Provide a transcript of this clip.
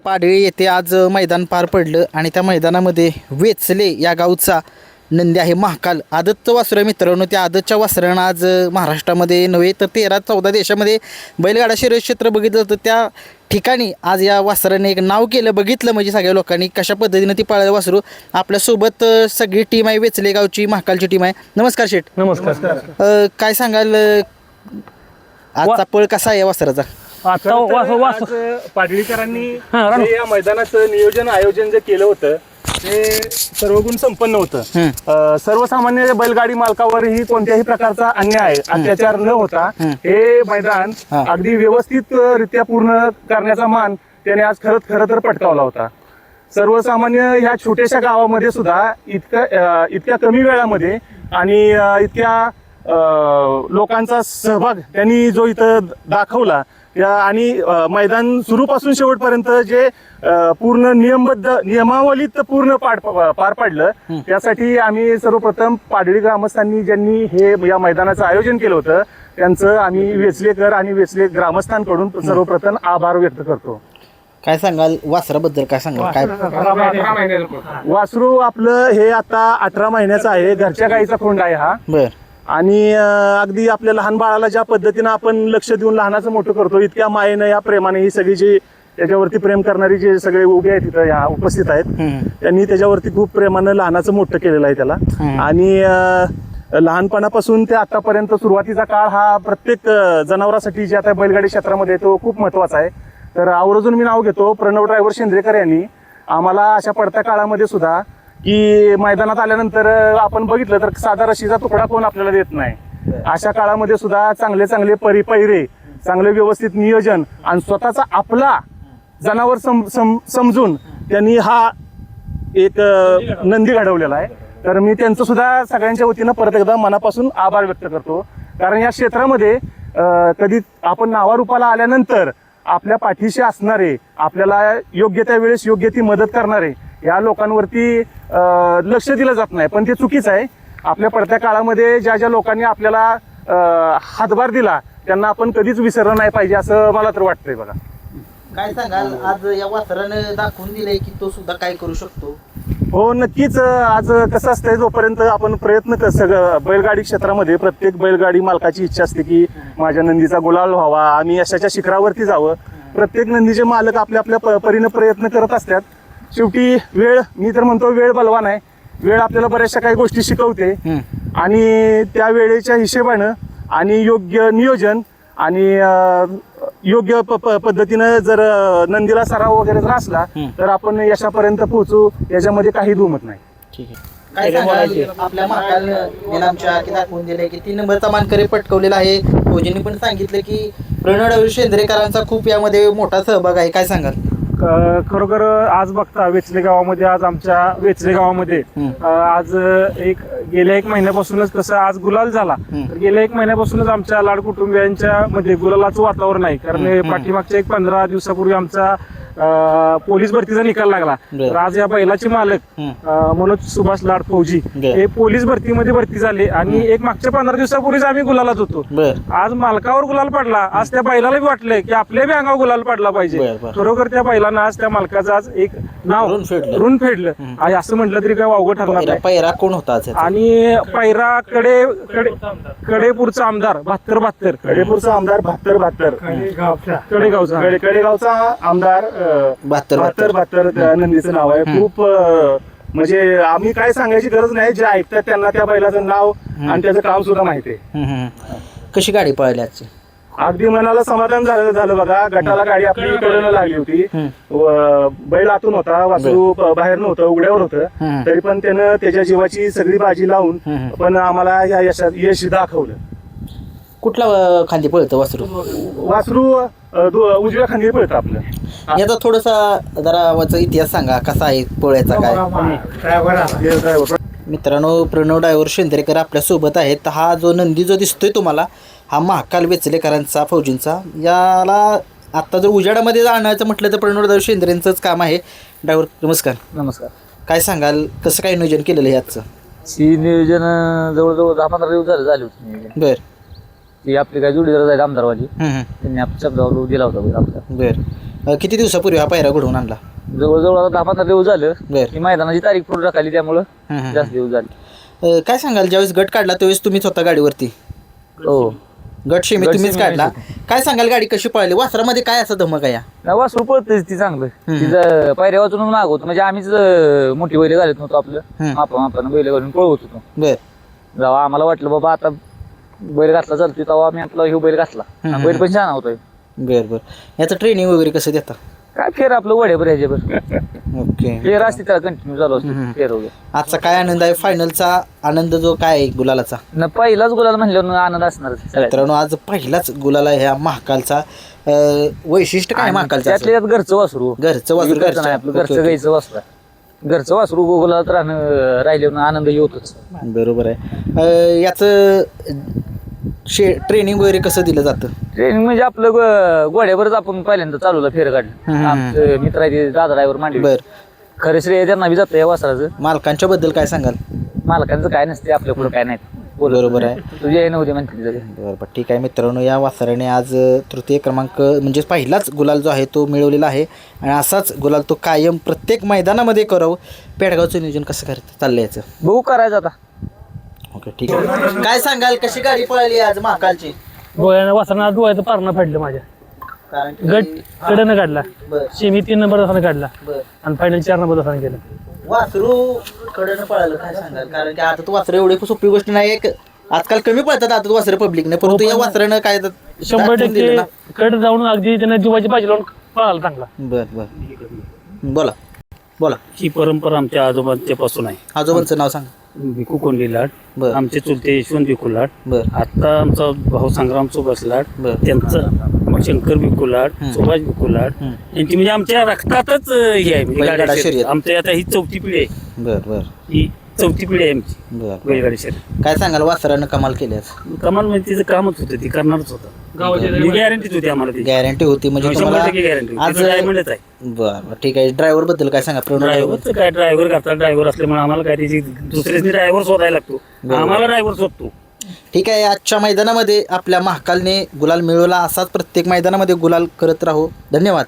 पाडळी येथे आज मैदान पार पडलं आणि त्या मैदानामध्ये वेचले या गावचा नंदी आहे महाकाल आदतचं वासरू आहे मित्रांनो. त्या आदतच्या वासरानं आज महाराष्ट्रामध्ये नव्हे तर 13-14 देशामध्ये बैलगाडा शर्यत क्षेत्र बघितलं तर त्या ठिकाणी आज या वासराने एक नाव केलं. बघितलं म्हणजे सगळ्या लोकांनी कशा पद्धतीनं ती पाळलं वासरू. आपल्यासोबत सगळी टीम आहे, वेचले गावची महाकालची टीम आहे. नमस्कार शेठ. नमस्कार. काय सांगाल आजचा पळ कसा आहे या वासराचा? आता पाडळीकरांनी या मैदानाचं नियोजन आयोजन जे केलं होतं ते सर्वगुण संपन्न होतं. सर्वसामान्य बैलगाडी मालकावरही कोणत्याही प्रकारचा अन्याय अत्याचार न होता हे मैदान अगदी व्यवस्थित रित्या पूर्ण करण्याचा मान त्याने आज खरं तर पटकावला होता. सर्वसामान्य ह्या छोट्याशा गावामध्ये सुद्धा इतक्या कमी वेळामध्ये आणि इतक्या लोकांचा सहभाग त्यांनी जो इथं दाखवला आणि मैदान सुरूपासून शेवटपर्यंत जे पूर्ण नियमावलीत पूर्ण पार पाडलं त्यासाठी आम्ही सर्वप्रथम पाडळी ग्रामस्थांनी ज्यांनी हे या मैदानाचं आयोजन केलं होतं त्यांचं आम्ही वेचलेकर आणि वेचले ग्रामस्थांकडून सर्वप्रथम आभार व्यक्त करतो. काय सांगाल वासराबद्दल? काय सांगाल? काय वासरू आपलं हे आता 18 महिन्याचं आहे. घरच्या गाईचा खोंड आहे हा. बर. आणि अगदी आपल्या लहान बाळाला ज्या पद्धतीनं आपण लक्ष देऊन लहानाचं मोठं करतो इतक्या मायेनं या प्रेमाने ही सगळी जी त्याच्यावरती प्रेम करणारी जे सगळे उभे आहेत तिथं या उपस्थित आहेत त्यांनी त्याच्यावरती खूप प्रेमानं लहानाचं मोठं केलेलं आहे त्याला. आणि लहानपणापासून ते आतापर्यंत सुरुवातीचा काळ हा प्रत्येक जनावरांसाठी जे आता बैलगाडी क्षेत्रामध्ये तो खूप महत्वाचा आहे. तर आवर्जून मी नाव घेतो प्रणव ड्रायव्हर शेंद्रेकर यांनी आम्हाला अशा पडत्या काळामध्ये सुद्धा की मैदानात आल्यानंतर आपण बघितलं तर साधा रशीचा तुकडा कोण आपल्याला देत नाही. अशा काळामध्ये सुद्धा चांगले पैरे चांगले व्यवस्थित नियोजन आणि स्वतःचा आपला जनावर समजून त्यांनी हा एक नंदी घडवलेला आहे. तर मी त्यांचं सुद्धा सगळ्यांच्या वतीनं परत एकदा मनापासून आभार व्यक्त करतो. कारण या क्षेत्रामध्ये कधी आपण नावारूपाला आल्यानंतर आपल्या पाठीशी असणारे आपल्याला योग्य त्या वेळेस योग्य ती मदत करणारे या लोकांवरती लक्ष दिलं जात नाही. पण ते चुकीचं आहे. आपल्या पडत्या काळामध्ये ज्या लोकांनी आपल्याला हातभार दिला त्यांना आपण कधीच विसरलं नाही पाहिजे असं मला तर वाटतंय. बघा काय सांगाल आज या वासरानं दाखवून दिलंय की तो सुद्धा काय करू शकतो? हो नक्कीच. आज कसं असतंय जोपर्यंत आपण प्रयत्न सगळं बैलगाडी क्षेत्रामध्ये प्रत्येक बैलगाडी मालकाची इच्छा असते की माझ्या नंदीचा गुलाल व्हावा, आम्ही यशाच्या शिखरावरती जावं. प्रत्येक नंदीचे मालक आपल्या परीनं प्रयत्न करत असतात. शेवटी वेळ, मी तर म्हणतो वेळ बलवान आहे. वेळ आपल्याला बऱ्याचशा काही गोष्टी शिकवते आणि त्या वेळेच्या हिशेबानं आणि योग्य नियोजन आणि योग्य पद्धतीनं जर नंदीला सराव वगैरे जर असला तर आपण यशापर्यंत पोहोचू याच्यामध्ये काही दुमत नाही. ठीक आहे. काय सांगाल आपल्या महाकाल निलामच्या की दाखवून दिले की 3 नंबरचा मानकरी पटकवलेला आहे. फौजींनी पण सांगितलं की प्रणव शेंद्रेकरांचा खूप यामध्ये मोठा सहभाग आहे. काय सांगाल? खरोखर आज बघता वेचले गावामध्ये आज आमच्या वेचले गावामध्ये आज गेल्या 1 महिन्यापासूनच कसं आज गुलाल झाला. तर गेल्या 1 महिन्यापासूनच आमच्या लाड कुटुंबियांच्या मध्ये गुलालाचं वातावरण आहे. कारण पाठीमागच्या 15 दिवसापूर्वी आमचा पोलीस भरतीचा निकाल लागला. तर आज या बैलाचे मालक मनोज सुभाष लाड फौजी हे पोलीस भरतीमध्ये भरती झाले आणि मागच्या 15 दिवसापूर्वीच आम्ही गुलालात होतो. आज मालकावर गुलाल पडला. आज त्या बैलाला बी वाटलंय की आपल्या बी अंगावर गुलाल पडला पाहिजे. खरोखर त्या बैलानं आज त्या मालकाचं आज एक नाव ऋण फेडलं आणि असं म्हटलं तरी काय वावगं ठरणार नाही. पैरा कोण होता आणि पैरा कडेपूरचा आमदार 72 कडेपूरचा आमदार 72 कडेगावचा आमदार 72 नंदीचं नाव आहे. खूप म्हणजे आम्ही काय सांगायची गरज नाही. जे ऐकतात त्यांना त्या बैलाचं नाव आणि त्याचं काम सुद्धा माहिती आहे. कशी गाडी पळाली आजची? अगदी मनाला समाधान झालं बघा. गटाला गाडी आपली कडेला लागली होती. बैल आतून होता, वासरू बाहेर नव्हतं, उघड्यावर होतं. तरी पण त्यानं त्याच्या जीवाची सगळी बाजी लावून पण आम्हाला या यश दाखवलं. कुठला खांदी पळतं वासरू? वासरू उजव्या खांदी पळतं आपलं. याचा थोडासा जरा इतिहास सांगा कसा आहे पळायचा काय? मित्रांनो प्रणव ड्रायव्हर शेंद्रेकर आपल्या सोबत आहेत. हा जो नंदी जो दिसतोय तुम्हाला हा महाकाल वेचलेकरांचा फौजींचा. याला आत्ता जर उजाडामध्ये आणायचं म्हटलं तर प्रणव ड्रायव्हर शेंद्रेंचंच काम आहे. ड्रायव्हर नमस्कार. नमस्कार. काय सांगाल कसं काय नियोजन केलेलं आहे आजचं? ही नियोजन जवळजवळ 10-15 दिवस झाले होते नियोजन. बरं. ती आपली काय जोडीदार आहेत आमदारवाली त्यांनी आपल्या शब्दावर दिला होता आपल्या. बरं. किती दिवसापूर्वी हा पायरा घडवून आणला? जवळजवळ आता 10-15 दिवस झालं बर. की मैदानाची तारीख पुढे टाकली त्यामुळं जास्त दिवस झाले. काय सांगाल, ज्यावेळेस गट काढला त्यावेळेस तुम्हीच होता गाडीवरती? हो. गट शेमी गट तुम्हीच शेमी काढला. काय सांगाल, गाडी कशी पळाली? वासरामध्ये काय असं धमक आहे? वासरू पळतेच ती चांगलं. तिचं पायऱ्या वाचून मागवतो म्हणजे आम्हीच मोठी बैल घालत नव्हतो आपलं आपण बैल घालून पळवत होतो. बर. जेव्हा आम्हाला वाटलं बाबा आता बैल घातला चालतोय तेव्हा आम्ही आपला ह्यो बैल घातला. बैल पण छान होतोय. बर बर. याचं ट्रेनिंग वगैरे कसं देता? काय फेर आपलं वड्यावर ह्याच्यावर ओके. फेर असते त्याला कंटिन्यू चालू असते फेर वगैरे. आजचा काय आनंद आहे? फायनलचा आनंद जो काय आहे गुलालाचा? न पहिलाच गुलाल म्हणल्यावर आनंद असणार सगळ्यात. मित्रांनो, आज पहिलाच गुलाल आहे ह्या महाकालचा. वैशिष्ट्य काय महाकालचं? त्यातल्या त्यात घरचं वासरू. घरचं वासरू, विकतचं नाही आपलं घरचं गाईचं वासरू आहे. घरचं वासरू गुलालात राहिल्यावर आनंद होतोच. बरोबर आहे. याचं ट्रेनिंग वगैरे कसं दिलं जातं? ट्रेनिंग म्हणजे आपलं गोड्यावरच आपण पहिल्यांदा चालवलं फेर काढलं. आमचे मित्र आहे ते दादा ड्रायव्हर मांडवी. बर. खरं श्रेय त्यांना बी जातं या वासराचं. मालकांच्या बद्दल काय सांगाल? मालकांचं काय नसते आपल्या पुढे काय नाही. बरोबर आहे. तुझे नव्हते म्हणते बरोबर. ठीक आहे मित्रांनो, या वासराने आज तृतीय क्रमांक म्हणजे पहिलाच गुलाल जो आहे तो मिळवलेला आहे आणि असाच गुलाल तो कायम प्रत्येक मैदानामध्ये करावं. पेडगावचं नियोजन कसं करत चाललं याचं? बघू करायचं आता. ओके, ठीक आहे. काय सांगाल, कशी गाडी पळाली आज महाकालची? गोळ्यानं वासरना डोळ्याचं पारणं फाडलं माझ्या. कारण की- गट कडनं काढला, बर. सेमी 3 नंबर तासाने काढला बर. आणि फायनल 4 नंबर तासाने केलं. वासरू कडनं पळालं, काय सांगाल? कारण की आता तो वासरं एवढी सोपी गोष्ट नाही. एक आजकाल कमी पळतात आता वासरं पब्लिकने, परंतु या वासरानं काय 100% कड जाऊन अगदी त्यानं जीवाची बाजी लावून पळाला चांगला. बर बर. बोला बोला. ही परंपरा आमच्या आजोबांच्यापासून आहे. आजोबांचं नाव सांगा. भिकू कोंडली लाट, बर. आमचे चुलते यशवंत भिकू लाट, बर. आता आमचा भाऊ संग्राम सुभाष लाट, बर. त्यांचं शंकर भिकू लाट, सुभाष भिकू लाट, यांची म्हणजे आमच्या रक्तातच हे आहे म्हणजे बैलगाडा गाडी शर्यत. शर्यत. आमच्या आता ही 4थी पिढी आहे. बर बर ही 4थी पिढी आहे आमची बर. बैलगाडी शर्यत. काय सांगाल, वासरानं कमाल केली आज? कमाल म्हणजे तिचं कामच होतं, ती करणारच होतं. गॅरंटीच होती आम्हाला ती. गॅरंटी होती म्हणजे 100% गॅरंटी आज? डायमंडच आहे. बर ठीक आहे. ड्रायव्हर बद्दल काय सांगा? प्रणव ड्रायव्हर. ड्रायव्हरचं काय, ड्रायव्हर करतात. ड्रायव्हर असल्यामुळे आम्हाला काय त्याची दुसऱ्याच ड्रायव्हर शोधायला लागतो. आम्हाला ड्रायव्हर शोधतो. ठीक आहे. आजच्या मैदानामध्ये आपल्या महाकालने गुलाल मिळवला. असाच प्रत्येक मैदानामध्ये गुलाल करत राहू. धन्यवाद.